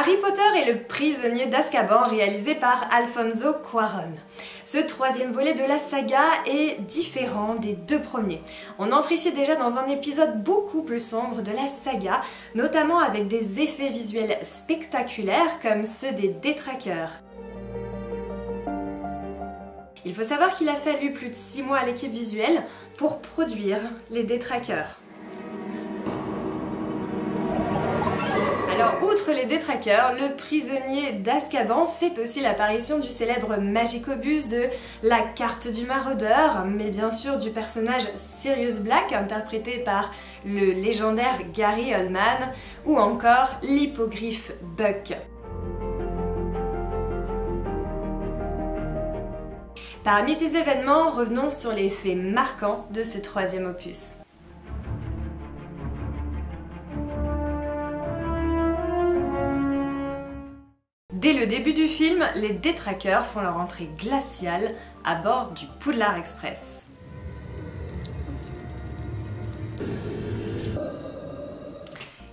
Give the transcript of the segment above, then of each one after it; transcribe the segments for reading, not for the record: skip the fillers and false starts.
Harry Potter et le prisonnier d'Azkaban, réalisé par Alfonso Cuarón. Ce troisième volet de la saga est différent des deux premiers. On entre ici déjà dans un épisode beaucoup plus sombre de la saga, notamment avec des effets visuels spectaculaires comme ceux des détraqueurs. Il faut savoir qu'il a fallu plus de 6 mois à l'équipe visuelle pour produire les détraqueurs. Alors, outre les détraqueurs, le prisonnier d'Azkaban, c'est aussi l'apparition du célèbre Magicobus, de la carte du maraudeur, mais bien sûr du personnage Sirius Black, interprété par le légendaire Gary Oldman, ou encore l'hippogriffe Buck. Parmi ces événements, revenons sur les faits marquants de ce troisième opus. Dès le début du film, les détraqueurs font leur entrée glaciale à bord du Poudlard Express.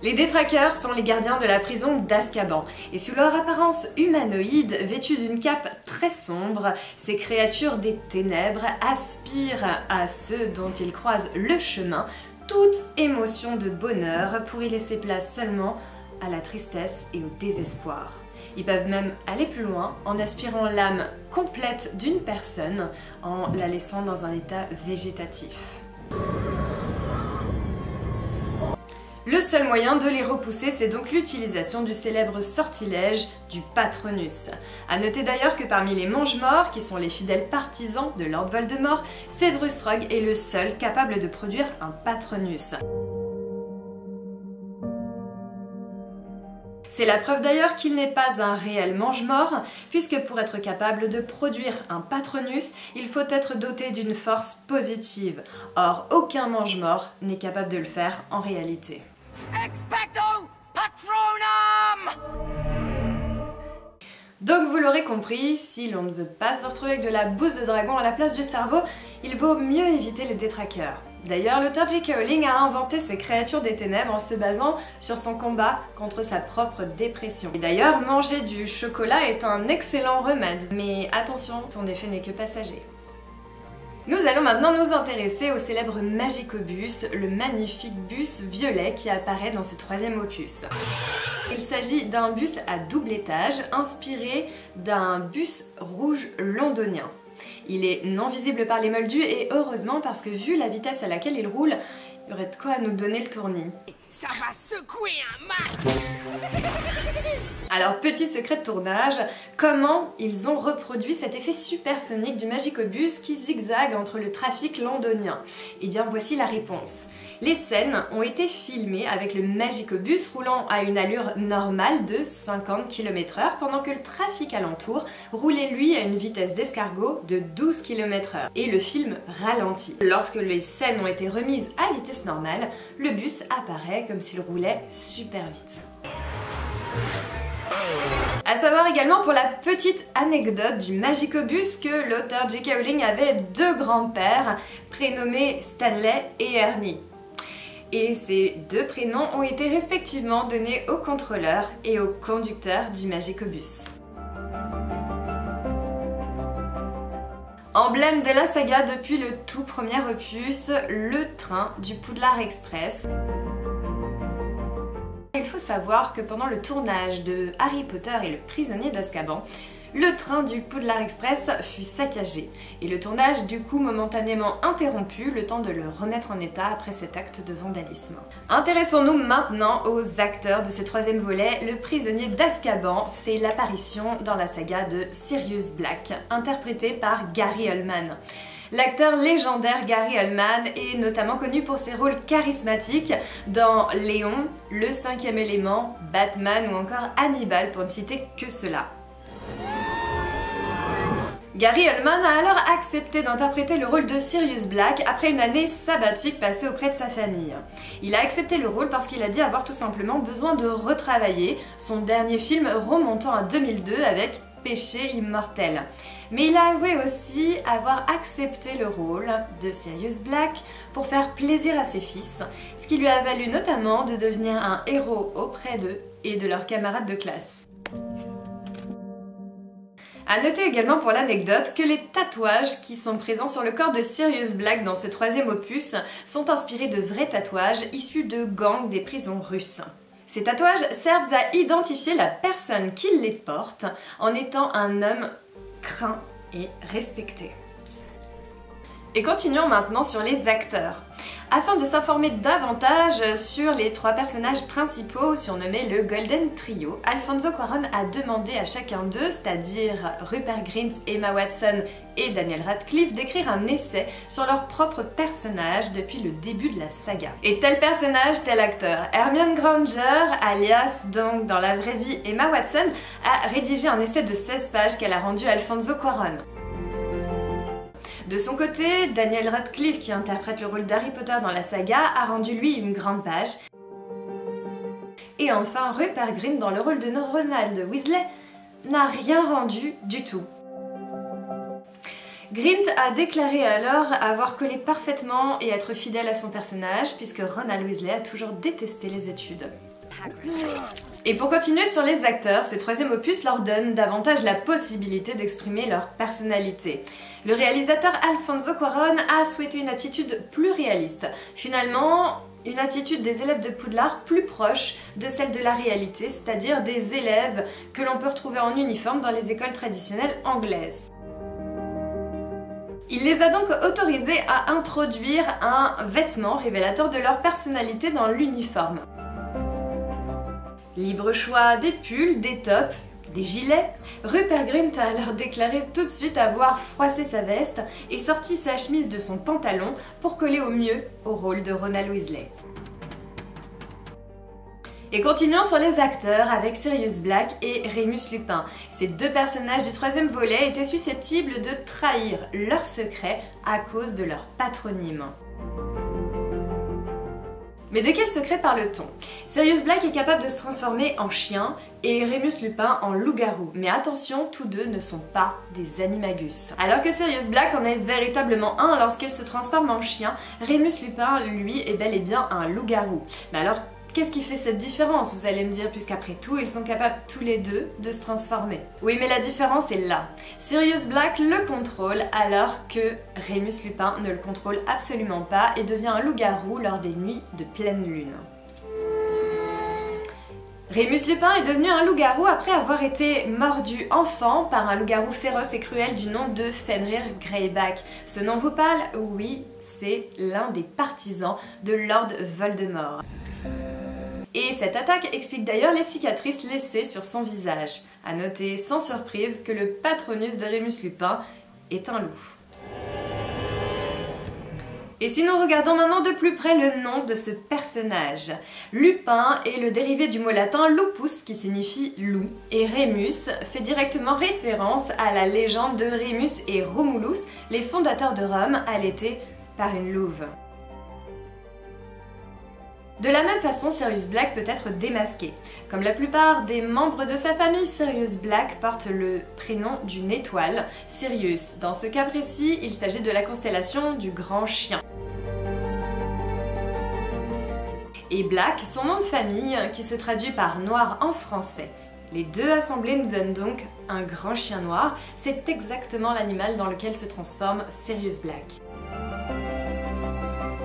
Les détraqueurs sont les gardiens de la prison d'Azkaban, et sous leur apparence humanoïde, vêtue d'une cape très sombre, ces créatures des ténèbres aspirent à ceux dont ils croisent le chemin toute émotion de bonheur pour y laisser place seulement à la tristesse et au désespoir. Ils peuvent même aller plus loin en aspirant l'âme complète d'une personne en la laissant dans un état végétatif. Le seul moyen de les repousser, c'est donc l'utilisation du célèbre sortilège du Patronus. A noter d'ailleurs que parmi les Mange-Morts, qui sont les fidèles partisans de Lord Voldemort, Severus Rogue est le seul capable de produire un Patronus. C'est la preuve d'ailleurs qu'il n'est pas un réel mange-mort, puisque pour être capable de produire un Patronus, il faut être doté d'une force positive. Or, aucun mange-mort n'est capable de le faire en réalité. Expecto Patronum! Donc vous l'aurez compris, si l'on ne veut pas se retrouver avec de la bouse de dragon à la place du cerveau, il vaut mieux éviter les détraqueurs. D'ailleurs, l'auteur J.K. Rowling a inventé ces créatures des ténèbres en se basant sur son combat contre sa propre dépression. Et d'ailleurs, manger du chocolat est un excellent remède. Mais attention, son effet n'est que passager. Nous allons maintenant nous intéresser au célèbre Magicobus, le magnifique bus violet qui apparaît dans ce troisième opus. Il s'agit d'un bus à double étage, inspiré d'un bus rouge londonien. Il est non visible par les moldus et heureusement parce que vu la vitesse à laquelle il roule, il y aurait de quoi nous donner le tournis. Ça va secouer un max! Alors petit secret de tournage, comment ils ont reproduit cet effet supersonique du Magicobus qui zigzague entre le trafic londonien? Eh bien voici la réponse. Les scènes ont été filmées avec le Magicobus roulant à une allure normale de 50 km/h pendant que le trafic alentour roulait lui à une vitesse d'escargot de 12 km/h. Et le film ralentit. Lorsque les scènes ont été remises à vitesse normale, le bus apparaît comme s'il roulait super vite. A savoir également pour la petite anecdote du Magicobus que l'auteur J.K. Rowling avait deux grands-pères prénommés Stanley et Ernie. Et ces deux prénoms ont été respectivement donnés au contrôleur et au conducteur du Magicobus. Emblème de la saga depuis le tout premier opus, le train du Poudlard Express. Il faut savoir que pendant le tournage de Harry Potter et le prisonnier d'Azkaban, le train du Poudlard Express fut saccagé et le tournage du coup momentanément interrompu le temps de le remettre en état après cet acte de vandalisme. Intéressons-nous maintenant aux acteurs de ce troisième volet. Le prisonnier d'Azkaban, c'est l'apparition dans la saga de Sirius Black, interprété par Gary Oldman. L'acteur légendaire Gary Oldman est notamment connu pour ses rôles charismatiques dans Léon, Le Cinquième Élément, Batman ou encore Hannibal pour ne citer que cela. Gary Oldman a alors accepté d'interpréter le rôle de Sirius Black après une année sabbatique passée auprès de sa famille. Il a accepté le rôle parce qu'il a dit avoir tout simplement besoin de retravailler, son dernier film remontant à 2002 avec péché immortel. Mais il a avoué aussi avoir accepté le rôle de Sirius Black pour faire plaisir à ses fils, ce qui lui a valu notamment de devenir un héros auprès d'eux et de leurs camarades de classe. A noter également pour l'anecdote que les tatouages qui sont présents sur le corps de Sirius Black dans ce troisième opus sont inspirés de vrais tatouages issus de gangs des prisons russes. Ces tatouages servent à identifier la personne qui les porte en étant un homme craint et respecté. Et continuons maintenant sur les acteurs. Afin de s'informer davantage sur les trois personnages principaux surnommés le Golden Trio, Alfonso Cuarón a demandé à chacun d'eux, c'est-à-dire Rupert Grint, Emma Watson et Daniel Radcliffe, d'écrire un essai sur leur propre personnage depuis le début de la saga. Et tel personnage, tel acteur. Hermione Granger, alias donc dans la vraie vie Emma Watson, a rédigé un essai de 16 pages qu'elle a rendu à Alfonso Cuarón. De son côté, Daniel Radcliffe, qui interprète le rôle d'Harry Potter dans la saga, a rendu lui une grande page. Et enfin, Rupert Grint, dans le rôle de Ronald Weasley, n'a rien rendu du tout. Grint a déclaré alors avoir collé parfaitement et être fidèle à son personnage, puisque Ronald Weasley a toujours détesté les études. Et pour continuer sur les acteurs, ce troisième opus leur donne davantage la possibilité d'exprimer leur personnalité. Le réalisateur Alfonso Cuarón a souhaité une attitude plus réaliste. Finalement, une attitude des élèves de Poudlard plus proche de celle de la réalité, c'est-à-dire des élèves que l'on peut retrouver en uniforme dans les écoles traditionnelles anglaises. Il les a donc autorisés à introduire un vêtement révélateur de leur personnalité dans l'uniforme. Libre choix des pulls, des tops, des gilets. Rupert Grint a alors déclaré tout de suite avoir froissé sa veste et sorti sa chemise de son pantalon pour coller au mieux au rôle de Ronald Weasley. Et continuons sur les acteurs avec Sirius Black et Remus Lupin. Ces deux personnages du troisième volet étaient susceptibles de trahir leur secret à cause de leur patronyme. Mais de quel secret parle-t-on? Sirius Black est capable de se transformer en chien et Remus Lupin en loup-garou. Mais attention, tous deux ne sont pas des animagus. Alors que Sirius Black en est véritablement un lorsqu'il se transforme en chien, Remus Lupin, lui, est bel et bien un loup-garou. Mais alors, qu'est-ce qui fait cette différence, vous allez me dire, puisqu'après tout, ils sont capables tous les deux de se transformer. Oui, mais la différence est là. Sirius Black le contrôle alors que Remus Lupin ne le contrôle absolument pas et devient un loup-garou lors des nuits de pleine lune. Remus Lupin est devenu un loup-garou après avoir été mordu enfant par un loup-garou féroce et cruel du nom de Fenrir Greyback. Ce nom vous parle? Oui, c'est l'un des partisans de Lord Voldemort. Et cette attaque explique d'ailleurs les cicatrices laissées sur son visage. A noter sans surprise que le patronus de Remus Lupin est un loup. Et si nous regardons maintenant de plus près le nom de ce personnage, Lupin est le dérivé du mot latin lupus qui signifie loup, et Remus fait directement référence à la légende de Rémus et Romulus, les fondateurs de Rome, allaités par une louve. De la même façon, Sirius Black peut être démasqué. Comme la plupart des membres de sa famille, Sirius Black porte le prénom d'une étoile, Sirius. Dans ce cas précis, il s'agit de la constellation du Grand Chien. Et Black, son nom de famille, qui se traduit par noir en français. Les deux assemblés nous donnent donc un grand chien noir. C'est exactement l'animal dans lequel se transforme Sirius Black.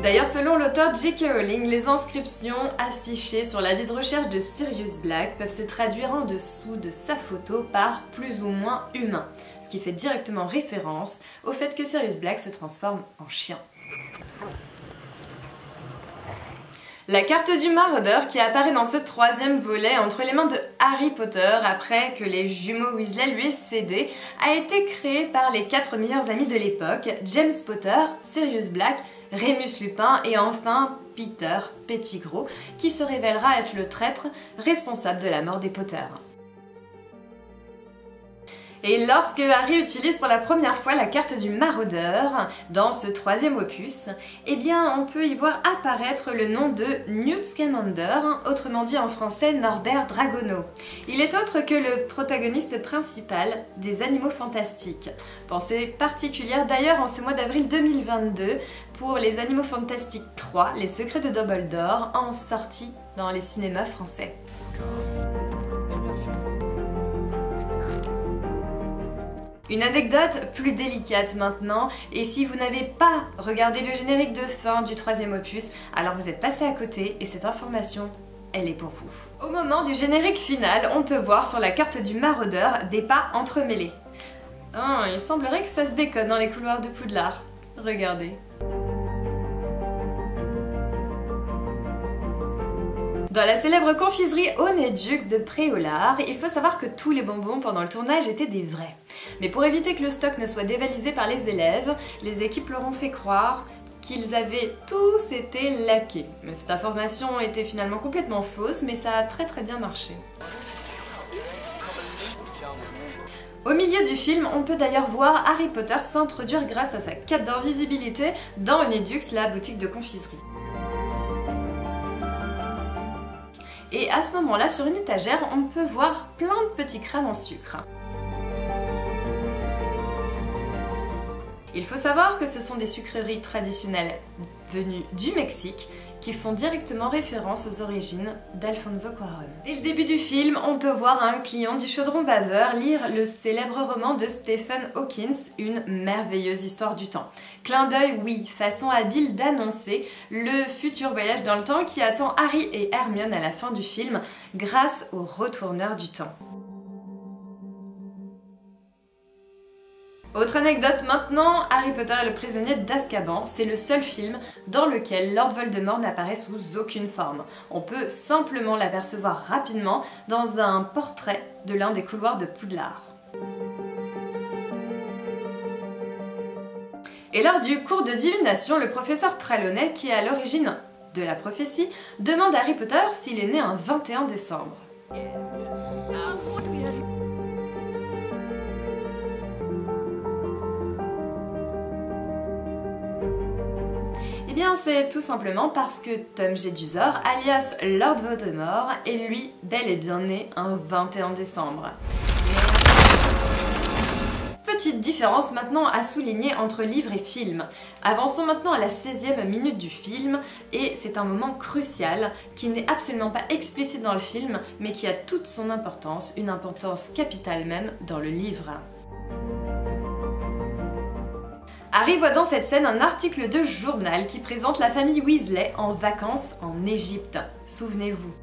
D'ailleurs, selon l'auteur J.K. Rowling, les inscriptions affichées sur l'avis de recherche de Sirius Black peuvent se traduire en dessous de sa photo par plus ou moins humain, ce qui fait directement référence au fait que Sirius Black se transforme en chien. La carte du maraudeur qui apparaît dans ce troisième volet entre les mains de Harry Potter après que les jumeaux Weasley lui aient cédé a été créée par les 4 meilleurs amis de l'époque, James Potter, Sirius Black, Remus Lupin et enfin Peter Pettigrew, qui se révélera être le traître responsable de la mort des Potter. Et lorsque Harry utilise pour la première fois la carte du maraudeur dans ce troisième opus, eh bien on peut y voir apparaître le nom de Newt Scamander, autrement dit en français Norbert Dragono. Il est autre que le protagoniste principal des Animaux Fantastiques. Pensée particulière d'ailleurs en ce mois d'avril 2022 pour les Animaux Fantastiques 3, Les Secrets de Dumbledore, en sortie dans les cinémas français. Une anecdote plus délicate maintenant, et si vous n'avez pas regardé le générique de fin du troisième opus, alors vous êtes passé à côté et cette information, elle est pour vous. Au moment du générique final, on peut voir sur la carte du maraudeur des pas entremêlés. Oh, il semblerait que ça se béconne dans les couloirs de Poudlard. Regardez. Dans la célèbre confiserie Honedux de Préolard, il faut savoir que tous les bonbons pendant le tournage étaient des vrais. Mais pour éviter que le stock ne soit dévalisé par les élèves, les équipes leur ont fait croire qu'ils avaient tous été laqués. Mais cette information était finalement complètement fausse, mais ça a très bien marché. Au milieu du film, on peut d'ailleurs voir Harry Potter s'introduire grâce à sa cape d'invisibilité dans Honedux, la boutique de confiserie. Et à ce moment-là, sur une étagère, on peut voir plein de petits crânes en sucre. Il faut savoir que ce sont des sucreries traditionnelles venues du Mexique qui font directement référence aux origines d'Alfonso Cuarón. Dès le début du film, on peut voir un client du chaudron baveur lire le célèbre roman de Stephen Hawking, Une merveilleuse histoire du temps. Clin d'œil, oui, façon habile d'annoncer le futur voyage dans le temps qui attend Harry et Hermione à la fin du film grâce au retourneur du temps. Autre anecdote maintenant, Harry Potter et le prisonnier d'Azkaban, c'est le seul film dans lequel Lord Voldemort n'apparaît sous aucune forme. On peut simplement l'apercevoir rapidement dans un portrait de l'un des couloirs de Poudlard. Et lors du cours de divination, le professeur Trelawney, qui est à l'origine de la prophétie, demande à Harry Potter s'il est né un 21 décembre. Eh bien, c'est tout simplement parce que Tom Jedusor, alias Lord Voldemort, est lui bel et bien né un 21 décembre. Petite différence maintenant à souligner entre livre et film. Avançons maintenant à la 16e minute du film, et c'est un moment crucial qui n'est absolument pas explicite dans le film, mais qui a toute son importance, une importance capitale même dans le livre. Harry voit dans cette scène un article de journal qui présente la famille Weasley en vacances en Égypte. Souvenez-vous.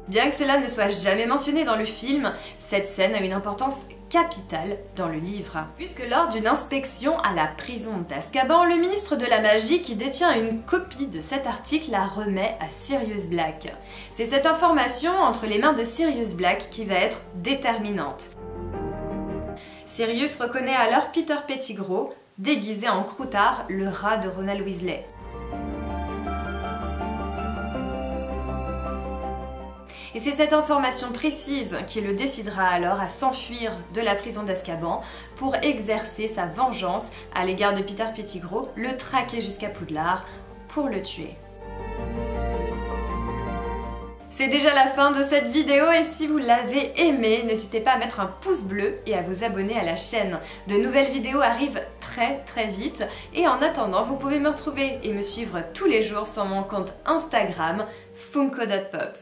Bien que cela ne soit jamais mentionné dans le film, cette scène a une importance capitale dans le livre. Puisque lors d'une inspection à la prison d'Azkaban, le ministre de la Magie qui détient une copie de cet article la remet à Sirius Black. C'est cette information entre les mains de Sirius Black qui va être déterminante. Sirius reconnaît alors Peter Pettigrew, déguisé en croûtard, le rat de Ronald Weasley. Et c'est cette information précise qui le décidera alors à s'enfuir de la prison d'Azkaban pour exercer sa vengeance à l'égard de Peter Pettigrew, le traquer jusqu'à Poudlard pour le tuer. C'est déjà la fin de cette vidéo et si vous l'avez aimée, n'hésitez pas à mettre un pouce bleu et à vous abonner à la chaîne. De nouvelles vidéos arrivent très vite et en attendant, vous pouvez me retrouver et me suivre tous les jours sur mon compte Instagram funko.pop.